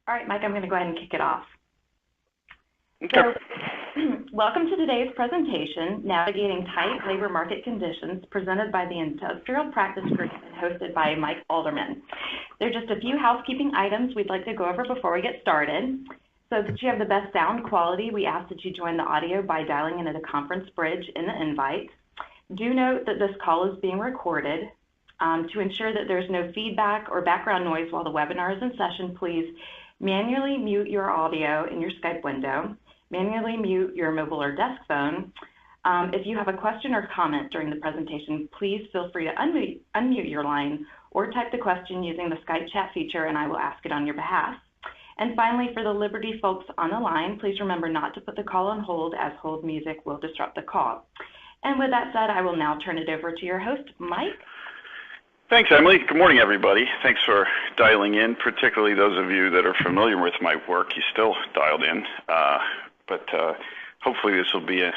All right, Mike, I'm going to go ahead and kick it off. Okay. So, welcome to today's presentation, Navigating Tight Labor Market Conditions, presented by the Industrial Practice Group and hosted by Mike Alderman. There are just a few housekeeping items we'd like to go over before we get started. So that you have the best sound quality, we ask that you join the audio by dialing into the conference bridge in the invite. Do note that this call is being recorded. To ensure that there's no feedback or background noise while the webinar is in session, please manually mute your audio in your Skype window. Manually mute your mobile or desk phone. If you have a question or comment during the presentation, please feel free to unmute your line or type the question using the Skype chat feature and I will ask it on your behalf. And finally, for the Liberty folks on the line, please remember not to put the call on hold as hold music will disrupt the call. And with that said, I will now turn it over to your host, Mike. Thanks, Emily. Good morning, everybody. Thanks for dialing in, particularly those of you that are familiar with my work. You still dialed in. But hopefully this will be a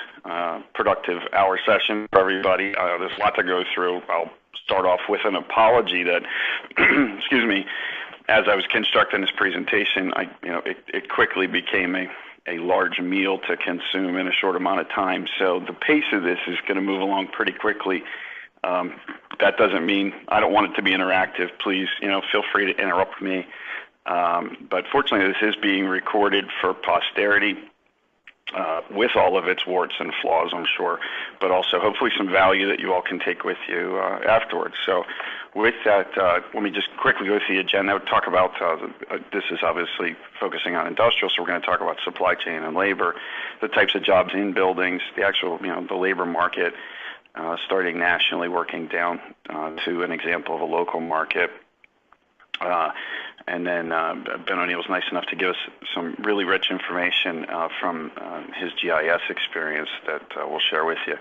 productive hour session for everybody. There's a lot to go through. I'll start off with an apology that, excuse me, as I was constructing this presentation, it quickly became a large meal to consume in a short amount of time. So the pace of this is going to move along pretty quickly. That doesn't mean I don't want it to be interactive. Please, feel free to interrupt me. But fortunately, this is being recorded for posterity. With all of its warts and flaws, I'm sure, but also hopefully some value that you all can take with you afterwards. So with that, let me just quickly go through the agenda. We'll talk about, this is obviously focusing on industrial, so we're going to talk about supply chain and labor, the types of jobs in buildings, the actual, the labor market, starting nationally, working down to an example of a local market. And then Ben O'Neill was nice enough to give us some really rich information from his GIS experience that we'll share with you.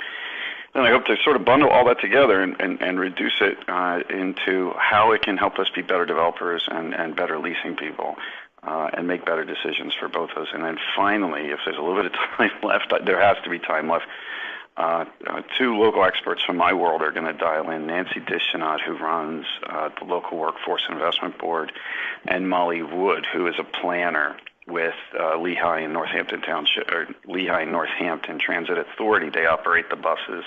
And I hope to sort of bundle all that together and reduce it into how it can help us be better developers and better leasing people and make better decisions for both of us. And then finally, if there's a little bit of time left, there has to be time left. Two local experts from my world are going to dial in, Nancy Dishinot, who runs the local Workforce Investment Board, and Molly Wood, who is a planner with Lehigh and Northampton Township, or Lehigh and Northampton Transit Authority. They operate the buses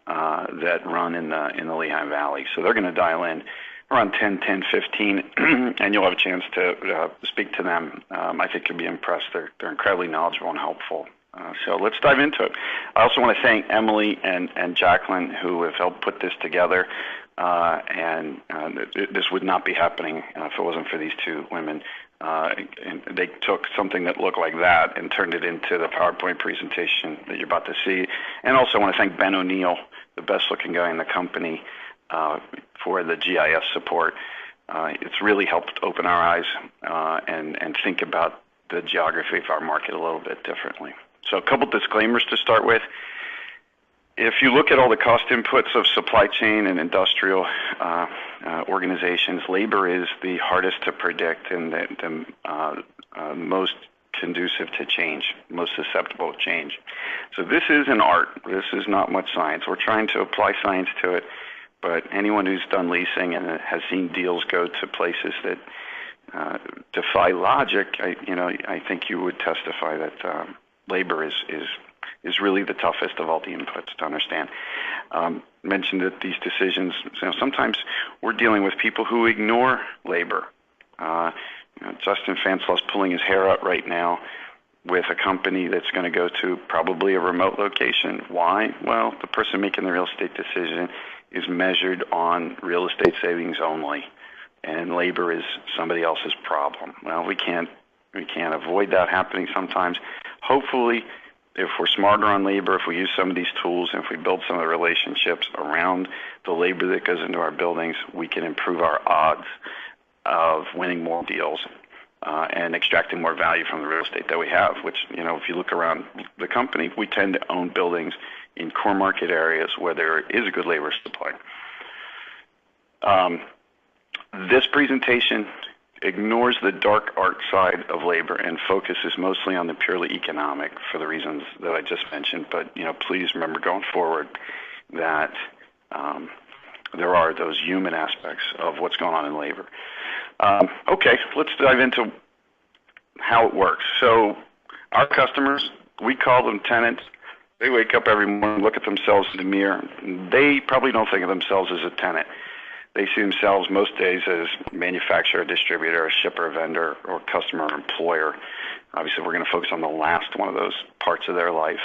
that run in the Lehigh Valley. So they're going to dial in around 10:15, and you'll have a chance to speak to them. I think you'll be impressed. They're incredibly knowledgeable and helpful. So let's dive into it. I also want to thank Emily and Jacqueline, who have helped put this together. And this would not be happening if it wasn't for these two women. And they took something that looked like that and turned it into the PowerPoint presentation that you're about to see. And also I want to thank Ben O'Neill, the best-looking guy in the company, for the GIS support. It's really helped open our eyes and think about the geography of our market a little bit differently. So a couple disclaimers to start with. If you look at all the cost inputs of supply chain and industrial organizations, labor is the hardest to predict and the most conducive to change, most susceptible to change. So this is an art. This is not much science. We're trying to apply science to it, but anyone who's done leasing and has seen deals go to places that defy logic, I think you would testify that labor is really the toughest of all the inputs to understand. Mentioned that these decisions, sometimes we're dealing with people who ignore labor. Justin Fanslaw's pulling his hair out right now with a company that's going to go to probably a remote location. Why? Well, the person making the real estate decision is measured on real estate savings only, and labor is somebody else's problem. Well, we can't avoid that happening sometimes. Hopefully, if we're smarter on labor, if we use some of these tools, and if we build some of the relationships around the labor that goes into our buildings, we can improve our odds of winning more deals and extracting more value from the real estate that we have, which, if you look around the company, we tend to own buildings in core market areas where there is a good labor supply. This presentation ignores the dark art side of labor and focuses mostly on the purely economic for the reasons that I just mentioned. But, please remember going forward that there are those human aspects of what's going on in labor. Okay, let's dive into how it works. So our customers, we call them tenants. They wake up every morning, look at themselves in the mirror. They probably don't think of themselves as a tenant. They see themselves most days as manufacturer, distributor, shipper, vendor, or customer, employer. Obviously, we're going to focus on the last one of those parts of their life.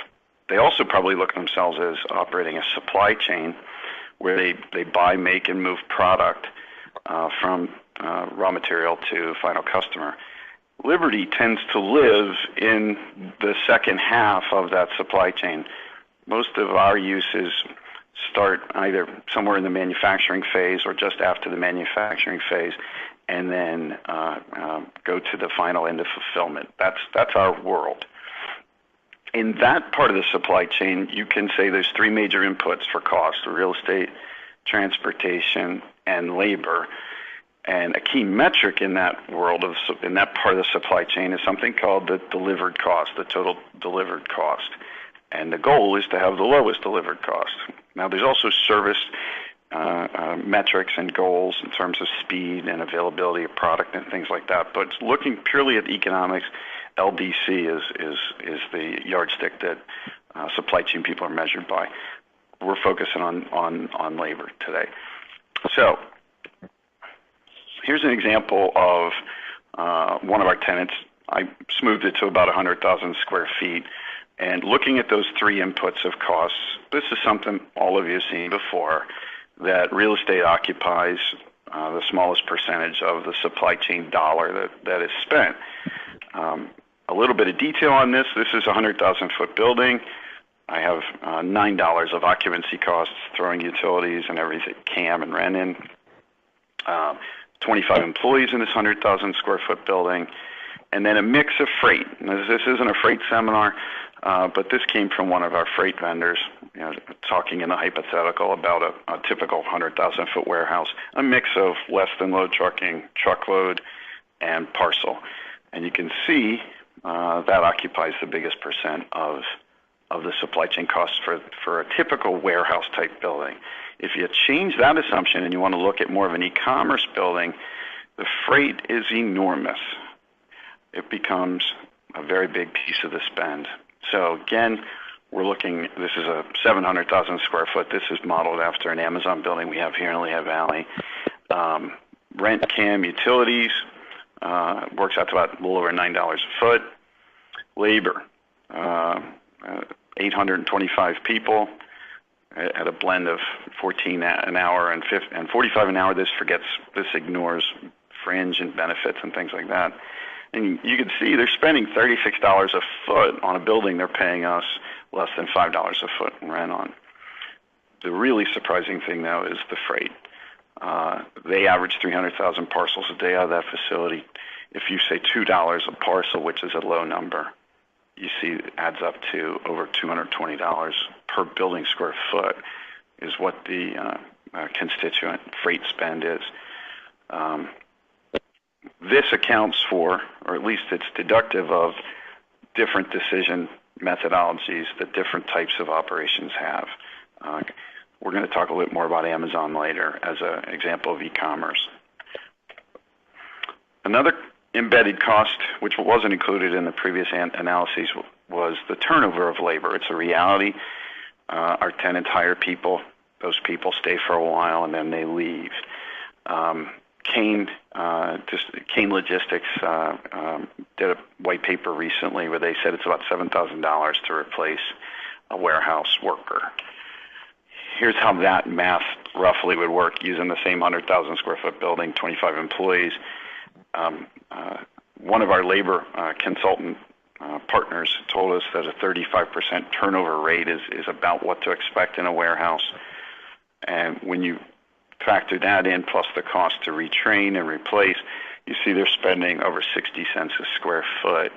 They also probably look at themselves as operating a supply chain where they buy, make, and move product from raw material to final customer. Liberty tends to live in the second half of that supply chain. Most of our uses start either somewhere in the manufacturing phase or just after the manufacturing phase, and then go to the final end of fulfillment. That's our world. In that part of the supply chain, you can say there's three major inputs for cost: real estate, transportation, and labor. And a key metric in that world in that part of the supply chain is something called the delivered cost, the total delivered cost. And the goal is to have the lowest delivered cost. Now, there's also service metrics and goals in terms of speed and availability of product and things like that. But looking purely at economics, LDC is the yardstick that supply chain people are measured by. We're focusing on labor today. So here's an example of one of our tenants. I smoothed it to about 100,000 square feet. And looking at those three inputs of costs, this is something all of you have seen before, that real estate occupies the smallest percentage of the supply chain dollar that is spent. A little bit of detail on this. This is a 100,000-foot building. I have $9 of occupancy costs, throwing utilities and everything, CAM and rent in. 25 employees in this 100,000 square foot building, and then a mix of freight. Now, this isn't a freight seminar, but this came from one of our freight vendors, talking in a hypothetical about a typical 100,000 foot warehouse, a mix of less than load trucking, truckload, and parcel. And you can see that occupies the biggest percent of the supply chain costs for a typical warehouse type building. If you change that assumption and you want to look at more of an e-commerce building, the freight is enormous. It becomes a very big piece of the spend. So again, we're looking, this is a 700,000 square foot. This is modeled after an Amazon building we have here in Lehigh Valley. Rent, CAM, utilities, works out to about a little over $9 a foot. Labor, 825 people at a blend of 14 an hour and 45 an hour. This ignores fringe and benefits and things like that. And you can see they're spending $36 a foot on a building they're paying us less than $5 a foot in rent on. The really surprising thing, though, is the freight. They average 300,000 parcels a day out of that facility. If you say $2 a parcel, which is a low number, you see it adds up to over $220 per building square foot is what the constituent freight spend is. This accounts for, or at least it's deductive of, different decision methodologies that different types of operations have. We're going to talk a little bit more about Amazon later as an example of e-commerce. Another embedded cost, which wasn't included in the previous analyses, was the turnover of labor. It's a reality. Our tenants hire people. Those people stay for a while and then they leave. Kane Logistics did a white paper recently where they said it's about $7,000 to replace a warehouse worker. Here's how that math roughly would work using the same 100,000 square foot building, 25 employees. One of our labor consultant partners told us that a 35% turnover rate is about what to expect in a warehouse. And when you factor that in plus the cost to retrain and replace, you see they're spending over 60 cents a square foot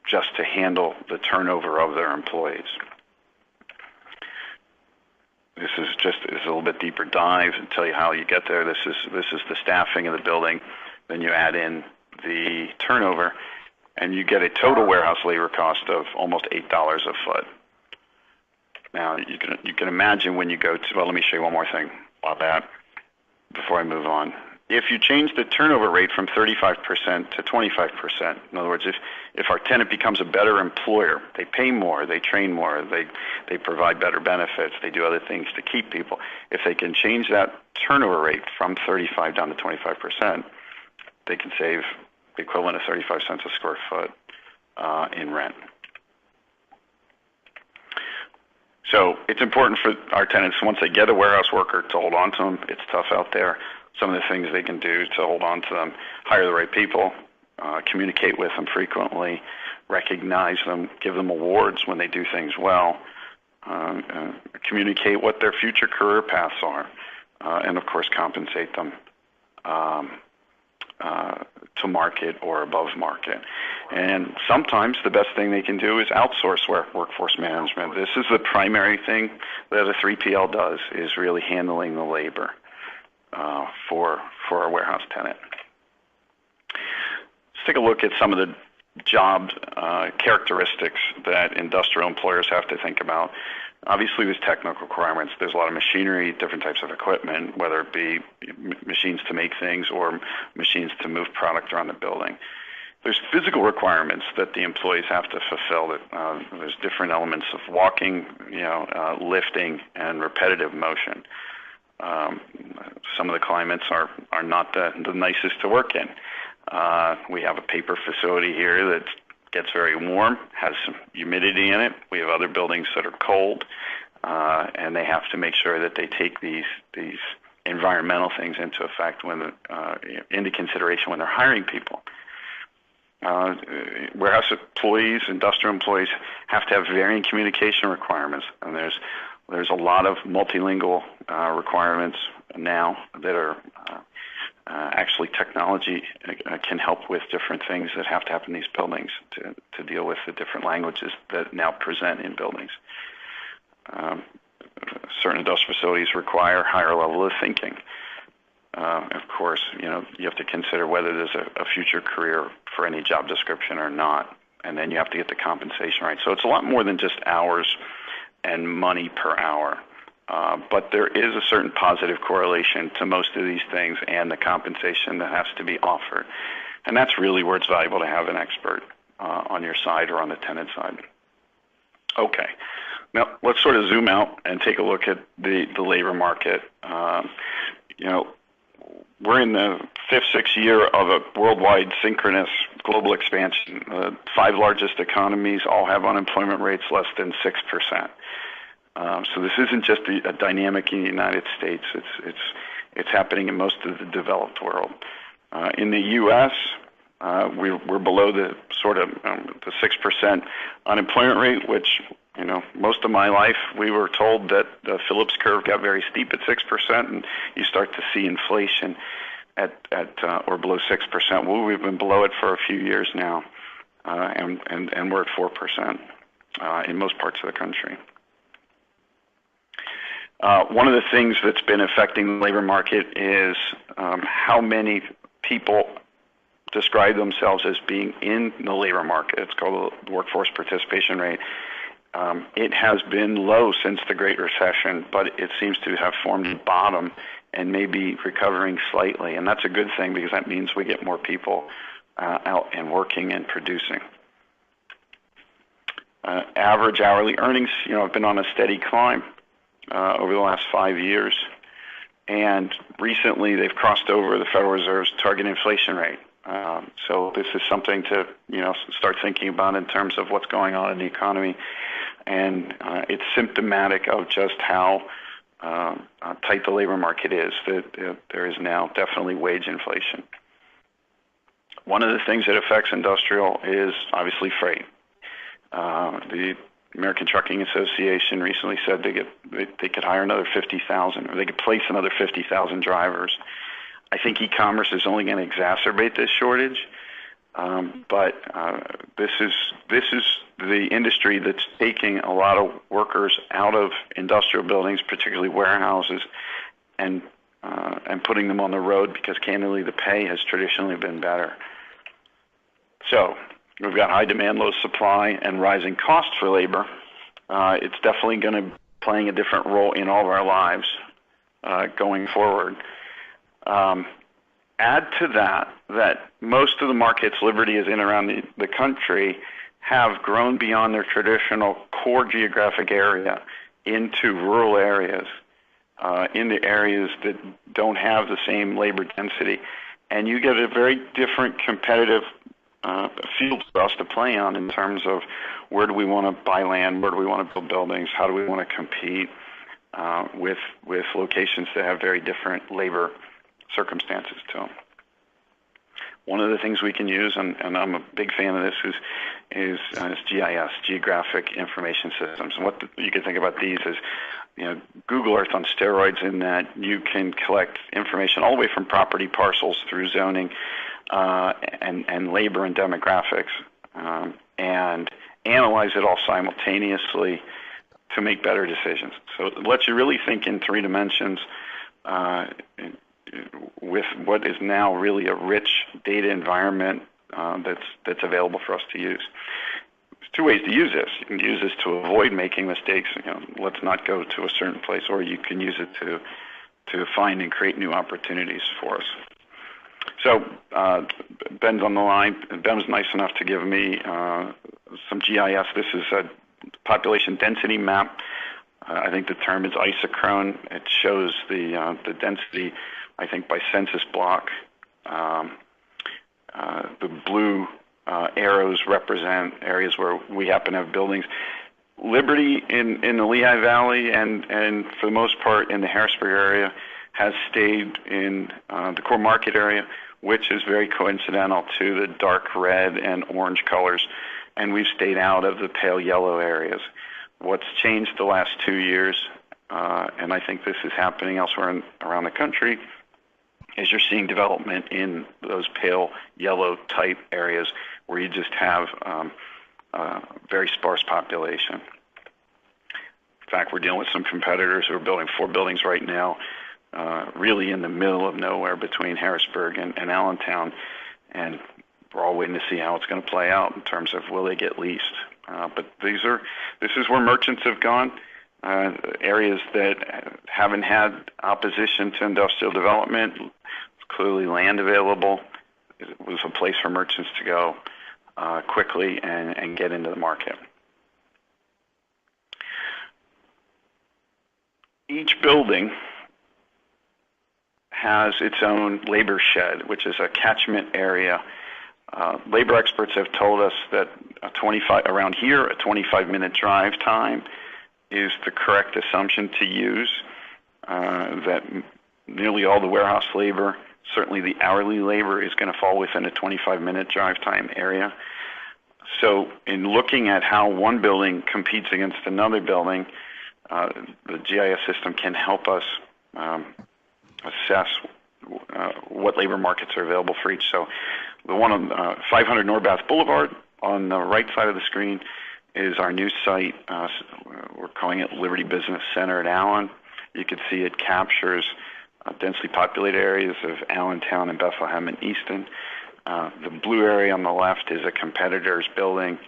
just to handle the turnover of their employees. This is a little bit deeper dive and tell you how you get there. This is the staffing of the building. Then you add in the turnover, and you get a total warehouse labor cost of almost $8 a foot. Now you can imagine when you go to, well, let me show you one more thing about that before I move on. if you change the turnover rate from 35% to 25%, in other words, if our tenant becomes a better employer, they pay more, they train more, they provide better benefits, they do other things to keep people. If they can change that turnover rate from 35 down to 25%, they can save the equivalent of 35 cents a square foot in rent. So it's important for our tenants, once they get a warehouse worker, to hold on to them. It's tough out there. Some of the things they can do to hold on to them: hire the right people, communicate with them frequently, recognize them, give them awards when they do things well, communicate what their future career paths are, and of course compensate them to market or above market. And sometimes the best thing they can do is outsource workforce management. This is the primary thing that a 3PL does, is really handling the labor for a warehouse tenant. Let's take a look at some of the job characteristics that industrial employers have to think about. Obviously, there's technical requirements. There's a lot of machinery, different types of equipment, whether it be machines to make things or machines to move product around the building. There's physical requirements that the employees have to fulfill. There's different elements of walking, lifting, and repetitive motion. Some of the climates are not the nicest to work in. We have a paper facility here that gets very warm, has some humidity in it. We have other buildings that are cold, and they have to make sure that they take these environmental things into effect into consideration when they're hiring people. Warehouse employees, industrial employees have to have varying communication requirements, and there's a lot of multilingual requirements now that are actually technology can help with different things that have to happen in these buildings to deal with the different languages that now present in buildings. Certain industrial facilities require higher level of thinking. Of course, you have to consider whether there's a future career for any job description or not, and then you have to get the compensation right. So it's a lot more than just hours and money per hour. But there is a certain positive correlation to most of these things and the compensation that has to be offered. And that's really where it's valuable to have an expert on your side or on the tenant side. Okay, now let's sort of zoom out and take a look at the labor market. We're in the fifth, sixth year of a worldwide synchronous global expansion. The 5 largest economies all have unemployment rates less than 6%. So this isn't just a dynamic in the United States. It's happening in most of the developed world. In the U.S., we're below the sort of the 6% unemployment rate, which most of my life we were told that the Phillips curve got very steep at 6%, and you start to see inflation at or below 6%. Well, we've been below it for a few years now, and we're at 4% in most parts of the country. One of the things that's been affecting the labor market is how many people describe themselves as being in the labor market. It's called the workforce participation rate. It has been low since the Great Recession, but it seems to have formed a bottom and may be recovering slightly. And that's a good thing because that means we get more people out and working and producing. Average hourly earnings, have been on a steady climb over the last 5 years, and recently they've crossed over the Federal Reserve's target inflation rate. So this is something to start thinking about in terms of what's going on in the economy, and it's symptomatic of just how tight the labor market is. That there is now definitely wage inflation. One of the things that affects industrial is obviously freight. The American Trucking Association recently said they could hire another 50,000, or they could place another 50,000 drivers. I think e-commerce is only going to exacerbate this shortage, but this is the industry that's taking a lot of workers out of industrial buildings, particularly warehouses, and putting them on the road because, candidly, the pay has traditionally been better. So we've got high demand, low supply, and rising costs for labor. It's definitely going to be playing a different role in all of our lives going forward. Add to that most of the markets Liberty is in around the country have grown beyond their traditional core geographic area into rural areas, into areas that don't have the same labor density. And you get a very different competitive field for us to play on in terms of where do we want to buy land, where do we want to build buildings, how do we want to compete with locations that have very different labor circumstances to them. One of the things we can use, and I'm a big fan of this, is GIS, Geographic Information Systems. And you can think about these as, Google Earth on steroids, in that you can collect information all the way from property parcels through zoning and labor and demographics, and analyze it all simultaneously to make better decisions. So it lets you really think in 3 dimensions with what is now really a rich data environment that's available for us to use. There's 2 ways to use this. You can use this to avoid making mistakes. Let's not go to a certain place, or you can use it to find and create new opportunities for us. So Ben's on the line. Ben was nice enough to give me some GIS. This is a population density map. I think the term is isochrone. It shows the density, I think, by census block. The blue arrows represent areas where we happen to have buildings. Liberty in the Lehigh Valley and for the most part in the Harrisburg area has stayed in the core market area, which is very coincidental to the dark red and orange colors, and we've stayed out of the pale yellow areas. What's changed the last 2 years, and I think this is happening elsewhere around the country, is you're seeing development in those pale yellow type areas where you just have very sparse population. In fact, we're dealing with some competitors who are building 4 buildings right now, really in the middle of nowhere between Harrisburg and Allentown, and we're all waiting to see how it's going to play out in terms of will they get leased. But this is where merchants have gone, areas that haven't had opposition to industrial development. Clearly land available. It was a place for merchants to go quickly and get into the market. Each building has its own labor shed, which is a catchment area. Labor experts have told us that around here, a 25-minute drive time is the correct assumption to use, that nearly all the warehouse labor, certainly the hourly labor, is going to fall within a 25-minute drive time area. So in looking at how one building competes against another building, the GIS system can help us assess what labor markets are available for each. So the one on 500 Norbath Boulevard on the right side of the screen is our new site. We're calling it Liberty Business Center at Allen. You can see it captures densely populated areas of Allentown and Bethlehem and Easton. The blue area on the left is a competitor's building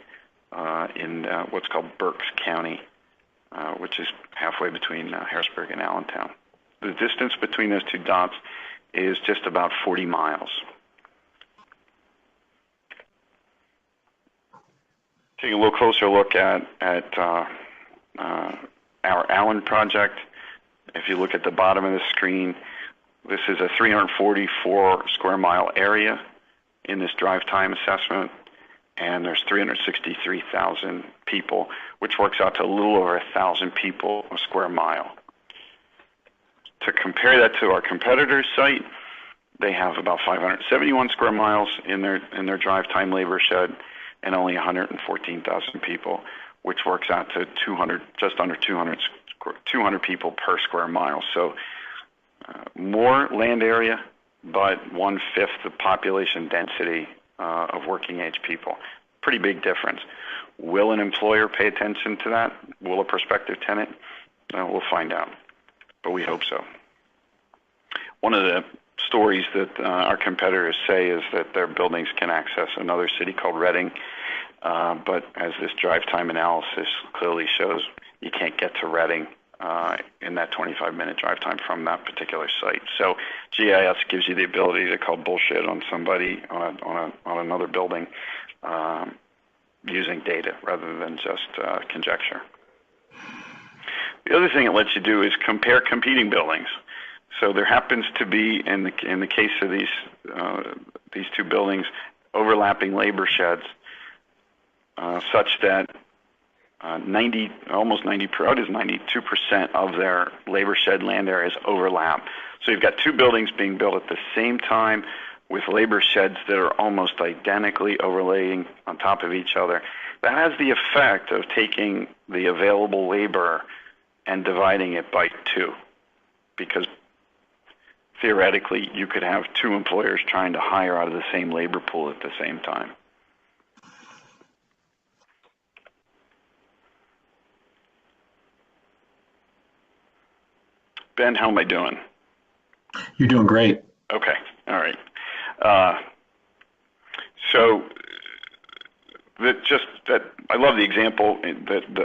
in what's called Berks County, which is halfway between Harrisburg and Allentown. The distance between those 2 dots is just about 40 miles. Take a little closer look at our Allen project. If you look at the bottom of the screen, this is a 344 square mile area in this drive time assessment, and there's 363,000 people, which works out to a little over 1,000 people a square mile. To compare that to our competitor's site, they have about 571 square miles in their drive time labor shed, and only 114,000 people, which works out to just under 200 people per square mile. So more land area, but 1/5 the population density of working age people. Pretty big difference. Will an employer pay attention to that? Will a prospective tenant? We'll find out, but we hope so. One of the stories that our competitors say is that their buildings can access another city called Reading, but as this drive time analysis clearly shows, you can't get to Reading in that 25-minute drive time from that particular site. So GIS gives you the ability to call bullshit on somebody on another building using data rather than just conjecture. The other thing it lets you do is compare competing buildings. So there happens to be, in the case of these two buildings, overlapping labor sheds, such that 92% of their labor shed land areas overlap. So you've got two buildings being built at the same time with labor sheds that are almost identically overlaying on top of each other. That has the effect of taking the available labor and dividing it by two, because theoretically you could have two employers trying to hire out of the same labor pool at the same time. Ben, how am I doing? You're doing great. Okay, all right. So I love the example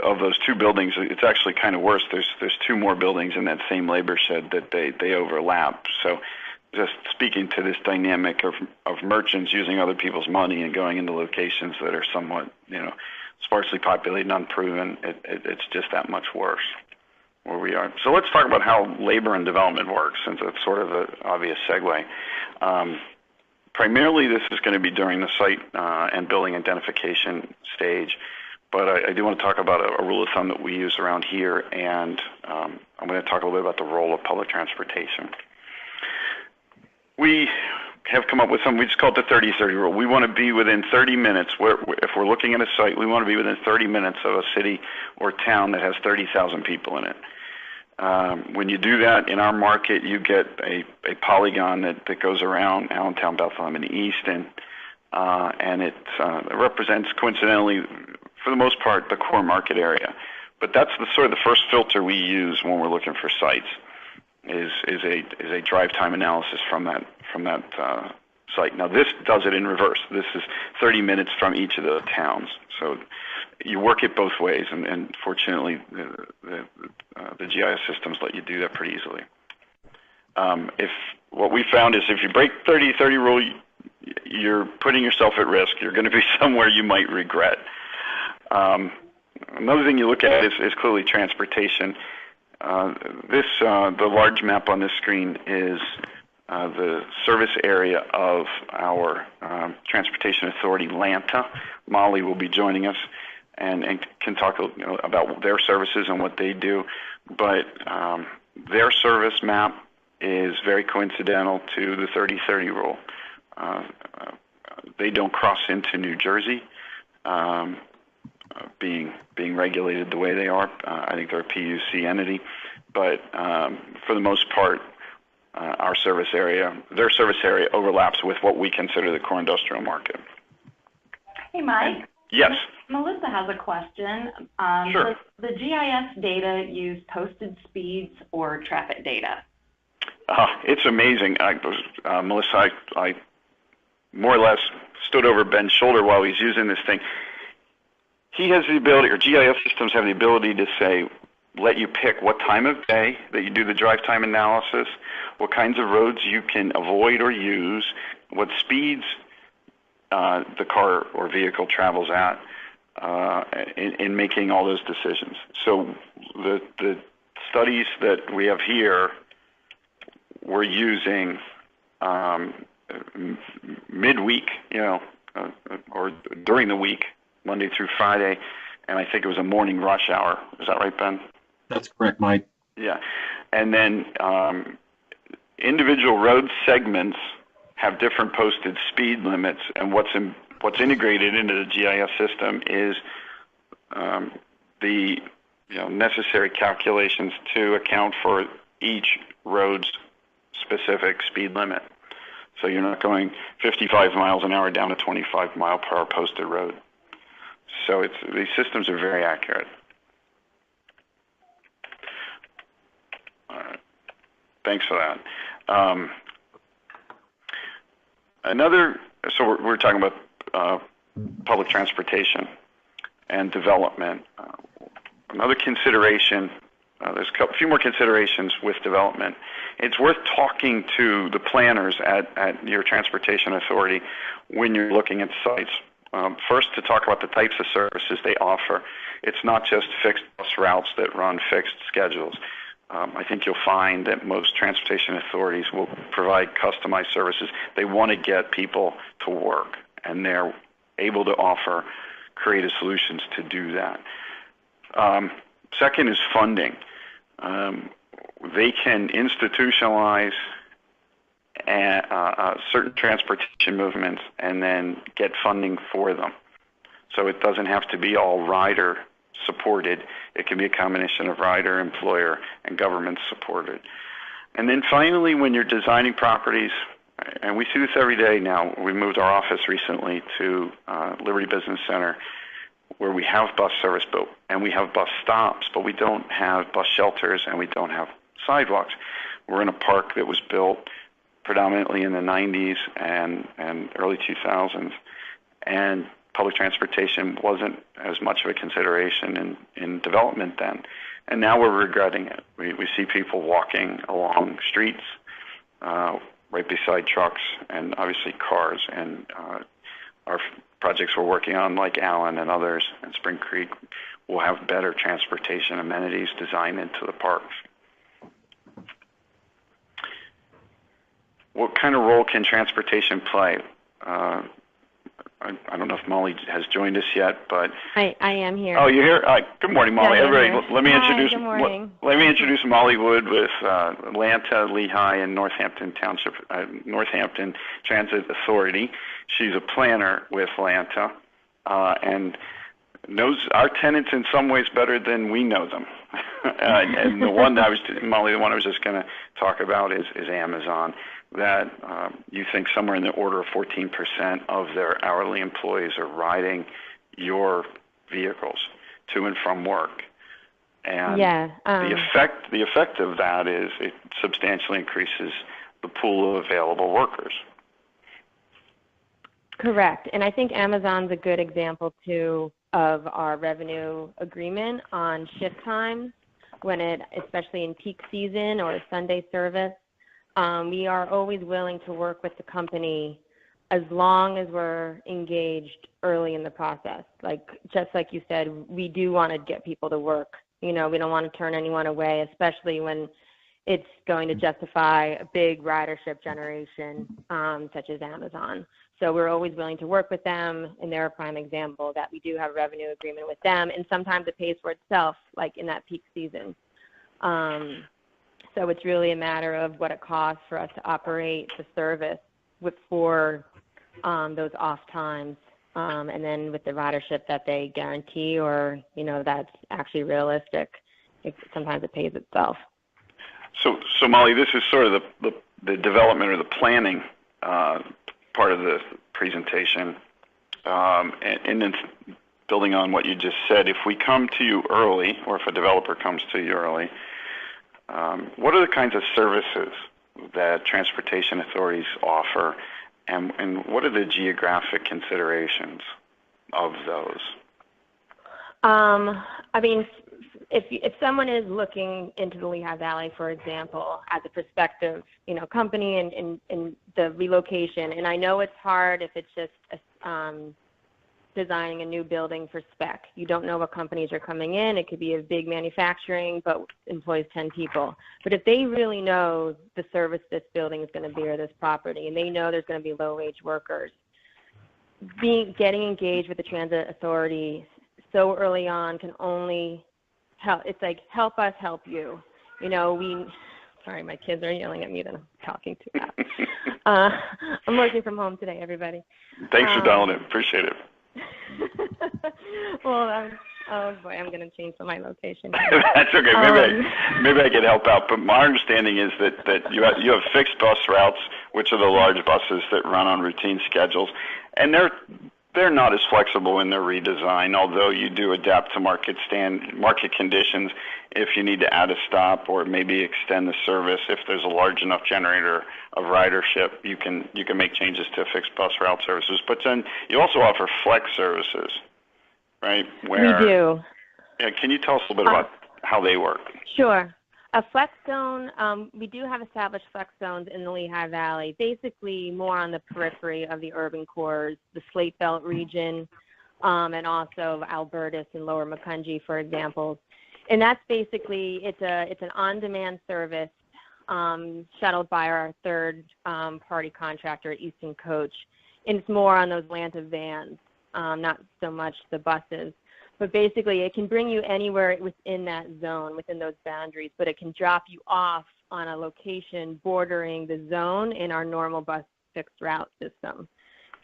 of those two buildings. It's actually kind of worse. There's two more buildings in that same labor shed that they overlap. So just speaking to this dynamic of merchants using other people's money and going into locations that are somewhat, sparsely populated and unproven, it's just that much worse where we are. So let's talk about how labor and development works, since it's sort of an obvious segue. Primarily, this is going to be during the site and building identification stage, but I do want to talk about a rule of thumb that we use around here, and I'm going to talk a little bit about the role of public transportation. We have come up with something, we just call it the 30-30 rule. We want to be within 30 minutes, if we're looking at a site, we want to be within 30 minutes of a city or town that has 30,000 people in it. When you do that in our market, you get a polygon that goes around Allentown, Bethlehem, and Easton, and it represents, coincidentally, for the most part, the core market area. But that's sort of the first filter we use when we're looking for sites, is a drive time analysis from that site. Now this does it in reverse. This is 30 minutes from each of the towns. So you work it both ways, and fortunately, the GIS systems let you do that pretty easily. What we found is if you break 30-30 rule, you're putting yourself at risk. You're going to be somewhere you might regret. Another thing you look at is clearly transportation. The large map on this screen is the service area of our Transportation Authority, LANTA. Molly will be joining us and can talk about their services and what they do. But their service map is very coincidental to the 30-30 rule. They don't cross into New Jersey, being regulated the way they are. I think they're a PUC entity, but for the most part, their service area overlaps with what we consider the core industrial market. Hey, Mike. Yes. Melissa has a question. Sure. Does the GIS data use posted speeds or traffic data? It's amazing. Melissa, I more or less stood over Ben's shoulder while he's using this thing. He has the ability, or GIS systems have the ability to say, let you pick what time of day that you do the drive time analysis, what kinds of roads you can avoid or use, what speeds the car or vehicle travels at in making all those decisions. So the studies that we have here, we're using midweek, or during the week, Monday through Friday, and I think it was a morning rush hour. Is that right, Ben? That's correct, Mike. Yeah. And then individual road segments have different posted speed limits, and what's integrated into the GIS system is the necessary calculations to account for each road's specific speed limit. So you're not going 55 miles an hour down a 25 mile per hour posted road. So these systems are very accurate. All right. Thanks for that. So we're talking about public transportation and development. Another consideration there's a few more considerations with development. It's worth talking to the planners at your transportation authority when you're looking at sites. First, to talk about the types of services they offer. It's not just fixed bus routes that run fixed schedules. I think you'll find that most transportation authorities will provide customized services. They want to get people to work, and they're able to offer creative solutions to do that. Second is funding. They can institutionalize certain transportation movements and then get funding for them. So it doesn't have to be all rider supported. It can be a combination of rider, employer, and government supported. And then finally, when you're designing properties, and we see this every day now, we moved our office recently to Liberty Business Center, where we have bus service, and we have bus stops, but we don't have bus shelters and we don't have sidewalks. We're in a park that was built predominantly in the 90s and early 2000s, and public transportation wasn't as much of a consideration in development then. And now we're regretting it. We see people walking along streets right beside trucks and obviously cars. And our projects we're working on, like Allen and others and Spring Creek, will have better transportation amenities designed into the parks. What kind of role can transportation play? I don't know if Molly has joined us yet, but I am here. Oh, you're here. Good morning, Molly. Yeah, Everybody, let me introduce. Good morning. Let me introduce Molly Wood with Atlanta, Lehigh, and Northampton Township, Northampton Transit Authority. She's a planner with Atlanta, and knows our tenants in some ways better than we know them. And the one I was just going to talk about is Amazon. That you think somewhere in the order of 14% of their hourly employees are riding your vehicles to and from work. And the effect of that is it substantially increases the pool of available workers. Correct. And I think Amazon's a good example, too, of our revenue agreement on shift times, especially in peak season or Sunday service. We are always willing to work with the company as long as we're engaged early in the process. Just like you said, we do want to get people to work. We don't want to turn anyone away, especially when it's going to justify a big ridership generation, such as Amazon. So we're always willing to work with them, and they're a prime example that we do have a revenue agreement with them, and sometimes it pays for itself, like in that peak season. So it's really a matter of what it costs for us to operate the service for those off times, and then with the ridership that they guarantee or, that's actually realistic. Sometimes it pays itself. So Molly, this is sort of the development or the planning part of the presentation. And then building on what you just said, if we come to you early, or if a developer comes to you early, what are the kinds of services that transportation authorities offer, and what are the geographic considerations of those? If someone is looking into the Lehigh Valley, for example, as a prospective, company and the relocation, and I know it's hard if it's just designing a new building for spec. You don't know what companies are coming in. It could be a big manufacturing, but employs 10 people. But if they really know the service this building is going to be or this property, and they know there's going to be low-wage workers, getting engaged with the transit authority so early on can only help. It's like, help us help you. Sorry, my kids are yelling at me that I'm talking too loud. I'm working from home today, everybody. Thanks for dialing in. Appreciate it. Well, oh boy, I'm going to change my location. That's okay. Maybe I can help out. But my understanding is that you have fixed bus routes, which are the large buses that run on routine schedules, and they're not as flexible in their redesign. Although you do adapt to market conditions if you need to add a stop or maybe extend the service. If there's a large enough generator of ridership, you can make changes to fixed bus route services. But then you also offer flex services, right? We do. Yeah, can you tell us a little bit how they work. Sure. A flex zone, we do have established flex zones in the Lehigh Valley, basically more on the periphery of the urban cores, the Slate Belt region, and also Albertus and Lower Macungie, for example. And that's basically, it's an on-demand service shuttled by our third-party contractor, Eastern Coach. And it's more on those Lanta vans, not so much the buses. But basically, it can bring you anywhere within that zone, within those boundaries, but it can drop you off on a location bordering the zone in our normal bus fixed route system.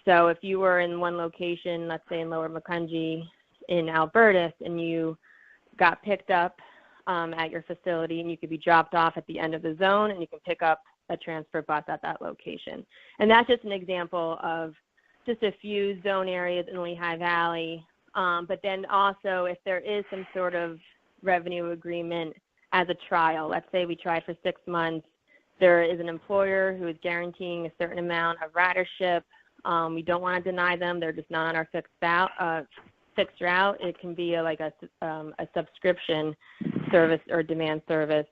So if you were in one location, let's say in Lower Macungie in Albertus, and you got picked up at your facility, and you could be dropped off at the end of the zone, and you can pick up a transfer bus at that location. And that's just an example of just a few zone areas in the Lehigh Valley. But then also, if there is some sort of revenue agreement as a trial, let's say we tried for 6 months, there is an employer who is guaranteeing a certain amount of ridership. We don't want to deny them. They're just not on our fixed route. It can be like a subscription service or demand service.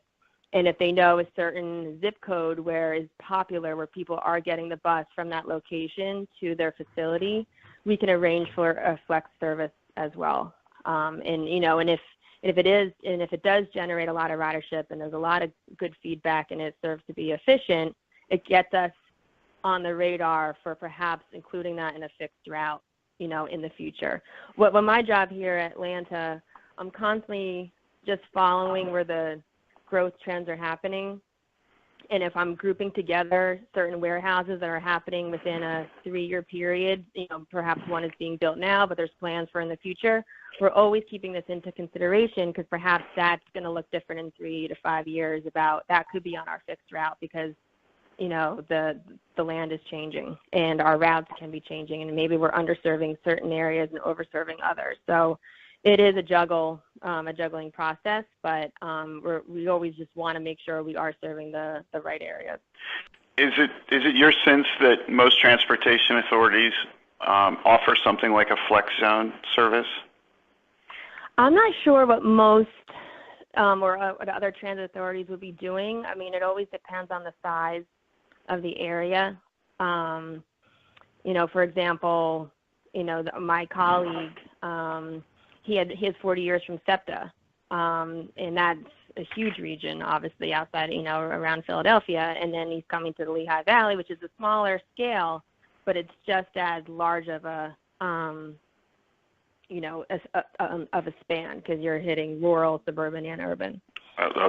And if they know a certain zip code where is popular, where people are getting the bus from that location to their facility, we can arrange for a flex service as well. And if it does generate a lot of ridership and there's a lot of good feedback and it serves to be efficient, it gets us on the radar for perhaps including that in a fixed route, in the future. What my job here at Atlanta, I'm constantly just following where the growth trends are happening. And if I'm grouping together certain warehouses that are happening within a 3-year period, perhaps one is being built now, but there's plans for in the future, we're always keeping this into consideration because perhaps that's going to look different in 3 to 5 years. About that could be on our fixed route because, the land is changing and our routes can be changing, and maybe we're underserving certain areas and overserving others. So it is a juggling process, but we always just want to make sure we are serving the right areas. Is it your sense that most transportation authorities offer something like a flex zone service? I'm not sure what most or what other transit authorities would be doing. I mean, it always depends on the size of the area. For example, my colleague, he has 40 years from SEPTA, and that's a huge region, obviously, outside, around Philadelphia. And then he's coming to the Lehigh Valley, which is a smaller scale, but it's just as large of a span because you're hitting rural, suburban, and urban.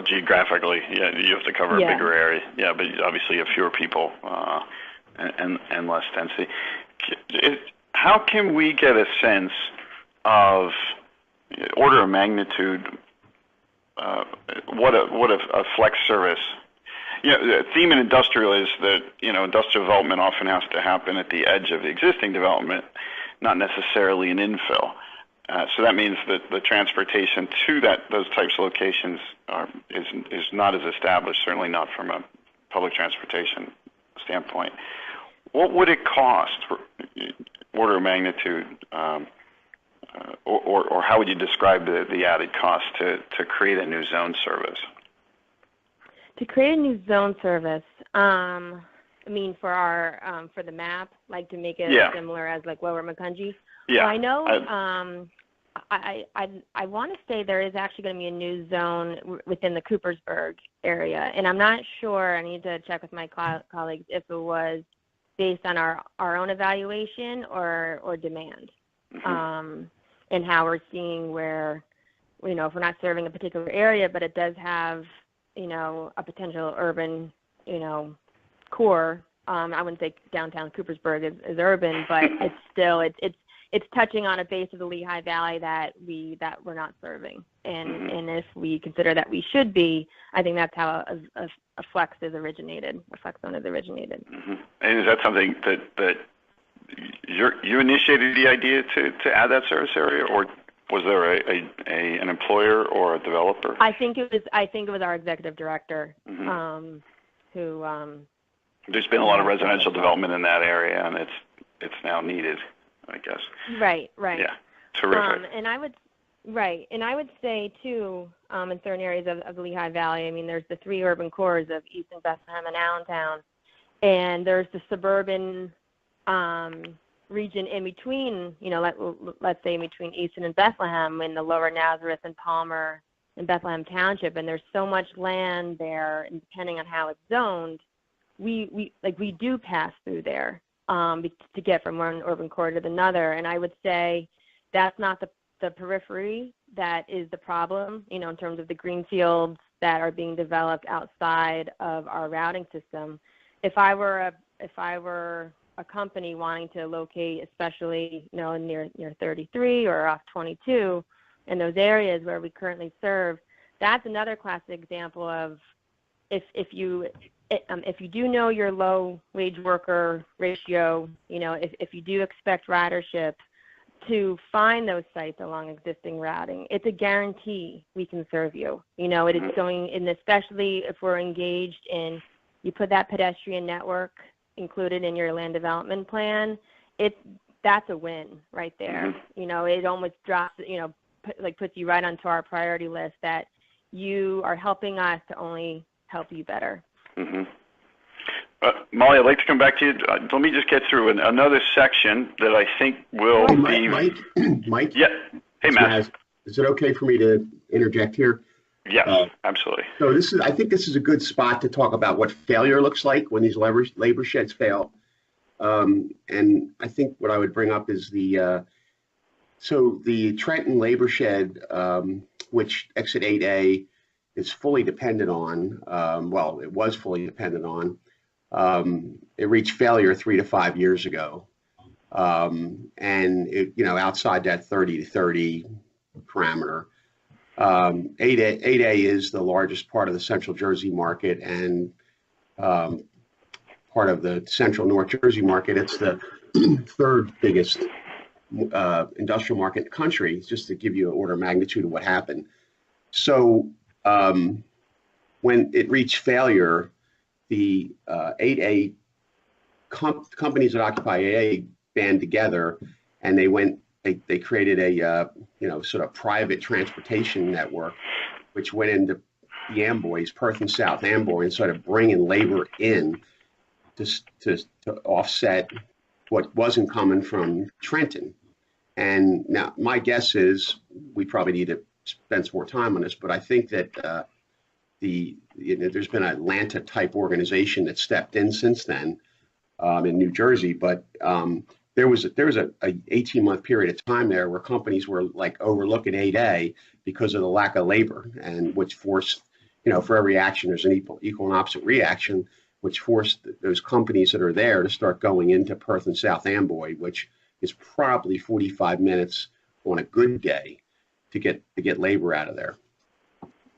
Geographically, yeah, you have to cover a bigger area. Yeah, but obviously you have fewer people and less density. How can we get a sense of order of magnitude what a flex service? The theme in industrial is that industrial development often has to happen at the edge of the existing development, not necessarily an infill. So that means that the transportation to those types of locations is not as established, certainly not from a public transportation standpoint. What would it cost, order of magnitude, or how would you describe the added cost to create a new zone service? To create a new zone service, for the map, like to make it similar as like Lower Macungie. Yeah. Well, I know. I want to say there is actually going to be a new zone within the Coopersburg area, and I'm not sure. I need to check with my colleagues if it was based on our own evaluation or demand, and how we're seeing where, if we're not serving a particular area, but it does have, a potential urban, core. I wouldn't say downtown Coopersburg is urban, but it's still it's touching on a base of the Lehigh Valley that we're not serving, and if we consider that we should be, I think that's how a flex is originated. A flex zone is originated. And is that something that you initiated the idea to add that service area, or was there an employer or a developer? I think it was our executive director who. There's been a lot of residential development in that area, and it's now needed, I guess. Right. Yeah, terrific. And I would Right, and I would say too, in certain areas of the Lehigh Valley, I mean, there's the 3 urban cores of Easton, Bethlehem, and Allentown, and there's the suburban region in between, you know, let's say in between Easton and Bethlehem, in the lower Nazareth and Palmer and Bethlehem Township, and there's so much land there, and depending on how it's zoned, we do pass through there to get from one urban core to another, and I would say that's not the periphery that is the problem, you know, in terms of the greenfields that are being developed outside of our routing system. If I were a company wanting to locate, especially, you know, near 33 or off 22, in those areas where we currently serve, that's another classic example of if you do know your low wage worker ratio, you know, if you do expect ridership, to find those sites along existing routing, it's a guarantee we can serve you. You know, it is going, and especially if we're engaged in, you put that pedestrian network included in your land development plan, that's a win right there. You know, it almost drops, you know, puts you right onto our priority list that you are helping us to only help you better. Molly, I'd like to come back to you. Let me just get through another section that I think will be... Mike? Yeah. Hey, Matt. Is it okay for me to interject here? Yes, absolutely. So I think this is a good spot to talk about what failure looks like when these labor sheds fail. And I think what I would bring up is the Trenton labor shed, which exit 8A is fully dependent on, it was fully dependent on. It reached failure 3 to 5 years ago. And it, you know, outside that 30 to 30 parameter. 8A is the largest part of the Central Jersey market and part of the Central North Jersey market. It's the third biggest industrial market in the country, just to give you an order of magnitude of what happened. So when it reached failure, the 8A companies that occupy 8A band together, and they created a sort of private transportation network, which went into the Amboys, Perth and South Amboy, and started bringing labor in to offset what wasn't coming from Trenton. And now my guess is we probably need to spend some more time on this, but I think that there's been an Atlanta type organization that stepped in since then in New Jersey, but there was a 18-month period of time there where companies were like overlooking 8A because of the lack of labor, and which forced, you know, for every action there's an equal and opposite reaction, which forced those companies that are there to start going into Perth and South Amboy, which is probably 45 minutes on a good day to get labor out of there.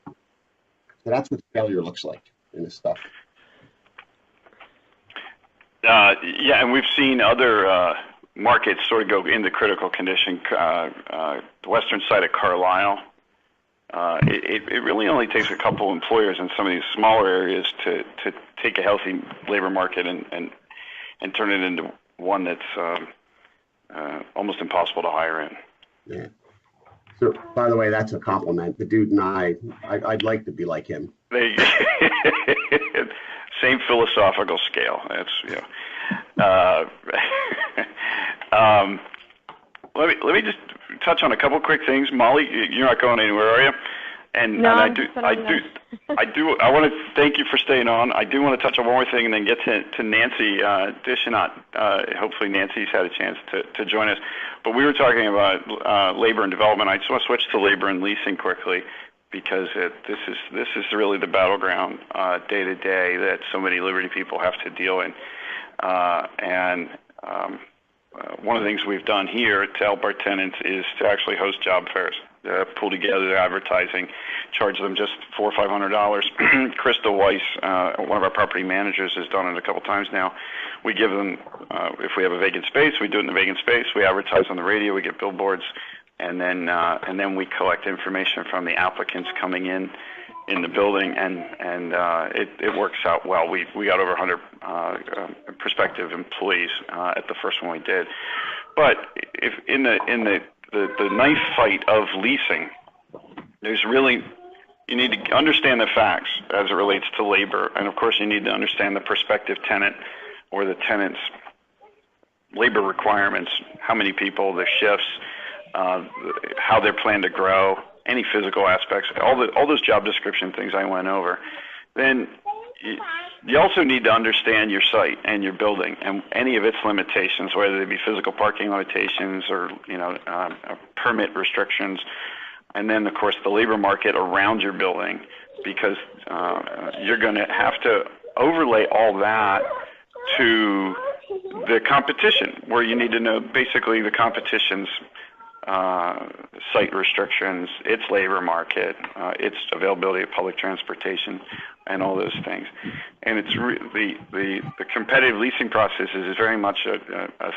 So that's what failure looks like in this stuff. Yeah, and we've seen other markets sort of go into critical condition. The western side of Carlisle, it really only takes a couple employers in some of these smaller areas to take a healthy labor market and turn it into one that's almost impossible to hire in. Yeah. So, by the way, that's a compliment. The dude and I'd like to be like him. Same philosophical scale. That's, you know. Let me just touch on a couple quick things. Molly, you're not going anywhere, are you? And, no, and I want to thank you for staying on. I do want to touch on one more thing and then get to Nancy Dishinot. Hopefully Nancy's had a chance to join us. But we were talking about labor and development. I just want to switch to labor and leasing quickly, because this is really the battleground day to day that so many Liberty people have to deal in. One of the things we've done here to help our tenants is to actually host job fairs, pull together their advertising, charge them just $400 or $500. Crystal Weiss, one of our property managers, has done it a couple times now. We give them, if we have a vacant space, we do it in the vacant space. We advertise on the radio. We get billboards, and then we collect information from the applicants coming in the building, and it works out well. We got over 100 prospective employees at the first one we did. But if in the the knife fight of leasing. You need to understand the facts as it relates to labor, and of course you need to understand the prospective tenant or the tenant's labor requirements, how many people, their shifts, how they're planned to grow, any physical aspects, all those job description things I went over. Then you also need to understand your site and your building and any of its limitations, whether they be physical parking limitations or permit restrictions, and then of course the labor market around your building, because you're going to have to overlay all that to the competition, where you need to know basically the competition's site restrictions, its labor market, its availability of public transportation, and all those things. And it's the competitive leasing process is very much a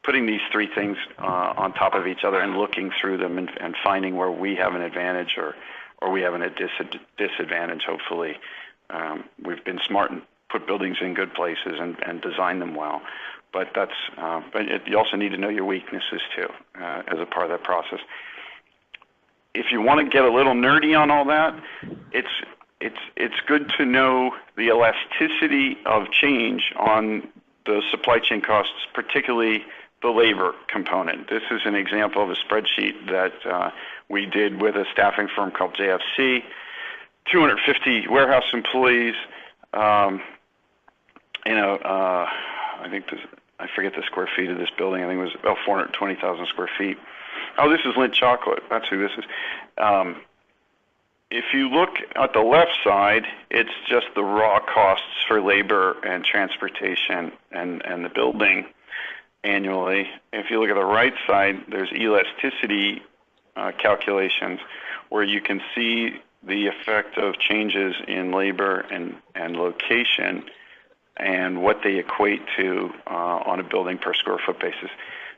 putting these three things on top of each other and looking through them and finding where we have an advantage or we have a disadvantage. Hopefully, we've been smart and put buildings in good places and design them well. But you also need to know your weaknesses too as a part of that process. If you want to get a little nerdy on all that, it's good to know the elasticity of change on the supply chain costs, particularly the labor component. This is an example of a spreadsheet that we did with a staffing firm called JFC, 250 warehouse employees. I forget the square feet of this building. I think it was about 420,000 square feet. Oh, this is Lindt Chocolate. That's who this is. If you look at the left side, it's just the raw costs for labor and transportation and the building annually. If you look at the right side, there's elasticity calculations where you can see the effect of changes in labor and location and what they equate to on a building per square foot basis.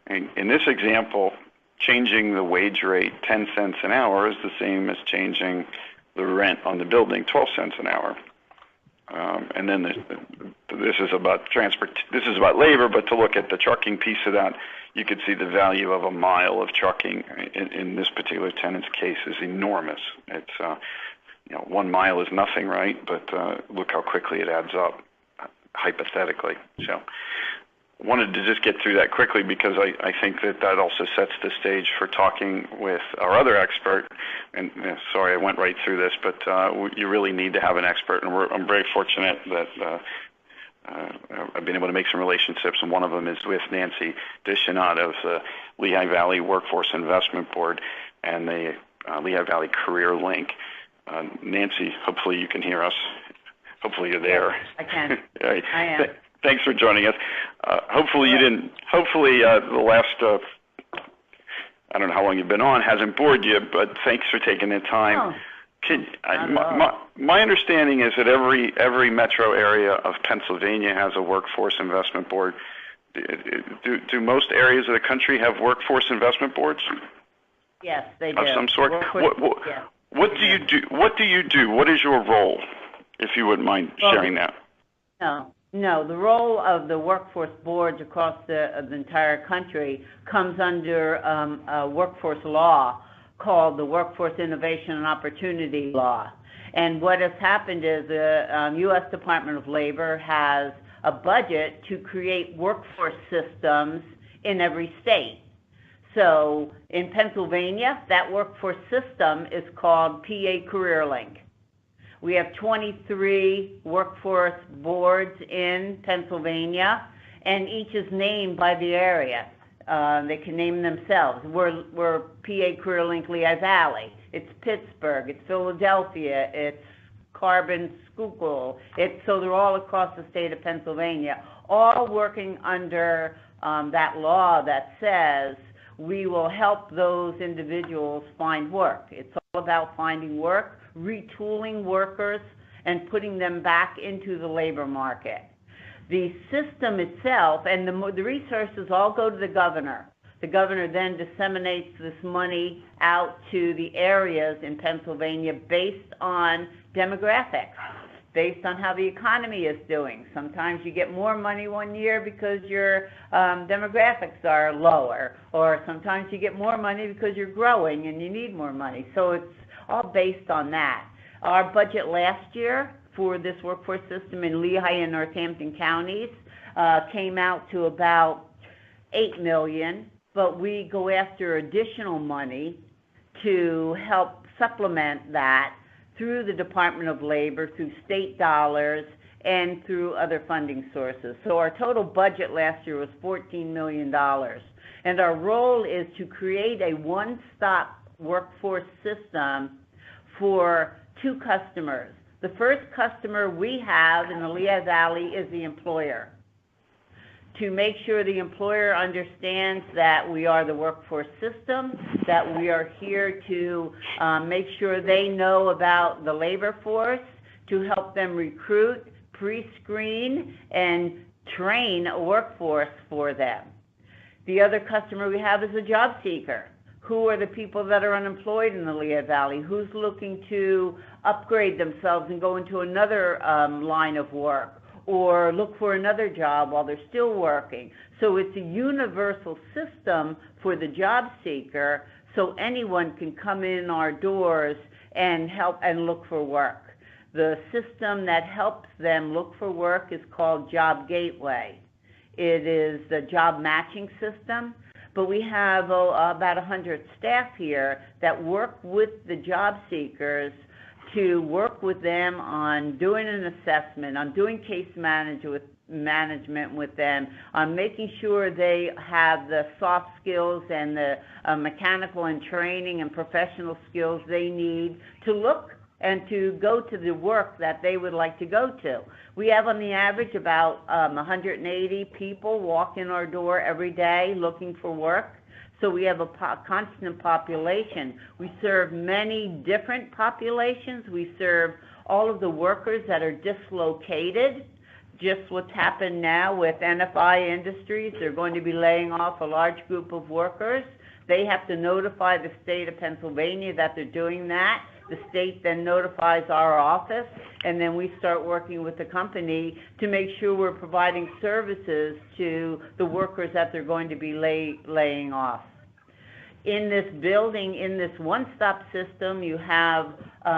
And in this example, changing the wage rate 10 cents an hour is the same as changing the rent on the building 12 cents an hour. And then this is about This is about labor, but to look at the trucking piece of that, you could see the value of a mile of trucking in this particular tenant's case is enormous. It's 1 mile is nothing, right? But look how quickly it adds up, hypothetically. So wanted to just get through that quickly because I think that also sets the stage for talking with our other expert. And sorry, I went right through this, but you really need to have an expert. And I'm very fortunate that I've been able to make some relationships, and one of them is with Nancy Deschanot of the Lehigh Valley Workforce Investment Board and the Lehigh Valley Career Link. Nancy, hopefully you can hear us. Hopefully you're there. I can. Right. I am. Thanks for joining us. Hopefully you didn't. Hopefully the last I don't know how long you've been on hasn't bored you, but thanks for taking the time. Oh, my understanding is that every metro area of Pennsylvania has a workforce investment board. Do most areas of the country have workforce investment boards? Yes, they do. Of some sort. Yes. What do you do? What do you do? What is your role, if you wouldn't mind sharing that? No. The role of the workforce boards across the entire country comes under a workforce law called the Workforce Innovation and Opportunity Law. And what has happened is the U.S. Department of Labor has a budget to create workforce systems in every state. So in Pennsylvania, that workforce system is called PA Career Link. We have 23 workforce boards in Pennsylvania, and each is named by the area. They can name themselves. We're PA Career Link Lehigh Valley. It's Pittsburgh. It's Philadelphia. It's Carbon Schuylkill. So they're all across the state of Pennsylvania, all working under that law that says we will help those individuals find work. It's all about finding work, retooling workers, and putting them back into the labor market. The system itself and the resources all go to the governor. The governor then disseminates this money out to the areas in Pennsylvania based on demographics. based on how the economy is doing. Sometimes you get more money one year because your demographics are lower, or sometimes you get more money because you're growing and you need more money. So it's all based on that. Our budget last year for this workforce system in Lehigh and Northampton counties came out to about $8 million, but we go after additional money to help supplement that through the Department of Labor, through state dollars, and through other funding sources. So our total budget last year was $14 million. And our role is to create a one-stop workforce system for two customers. The first customer we have in the Lehigh Valley is the employer. To make sure the employer understands that we are the workforce system, that we are here to make sure they know about the labor force, to help them recruit, pre-screen, and train a workforce for them. The other customer we have is a job seeker. Who are the people that are unemployed in the Lehigh Valley? Who's looking to upgrade themselves and go into another line of work, or look for another job while they're still working? So it's a universal system for the job seeker, so anyone can come in our doors and help and look for work. The system that helps them look for work is called Job Gateway. It is the job matching system, but we have about 100 staff here that work with the job seekers to work with them on doing an assessment, on doing case management with them, on making sure they have the soft skills and the mechanical and training and professional skills they need to look and to go to the work that they would like to go to. We have on the average about 180 people walk in our door every day looking for work. So we have a constant population. We serve many different populations. We serve all of the workers that are dislocated. Just what's happened now with NFI Industries, they're going to be laying off a large group of workers. They have to notify the state of Pennsylvania that they're doing that. The state then notifies our office, and then we start working with the company to make sure we're providing services to the workers that they're going to be laying off. In this building, in this one-stop system, you have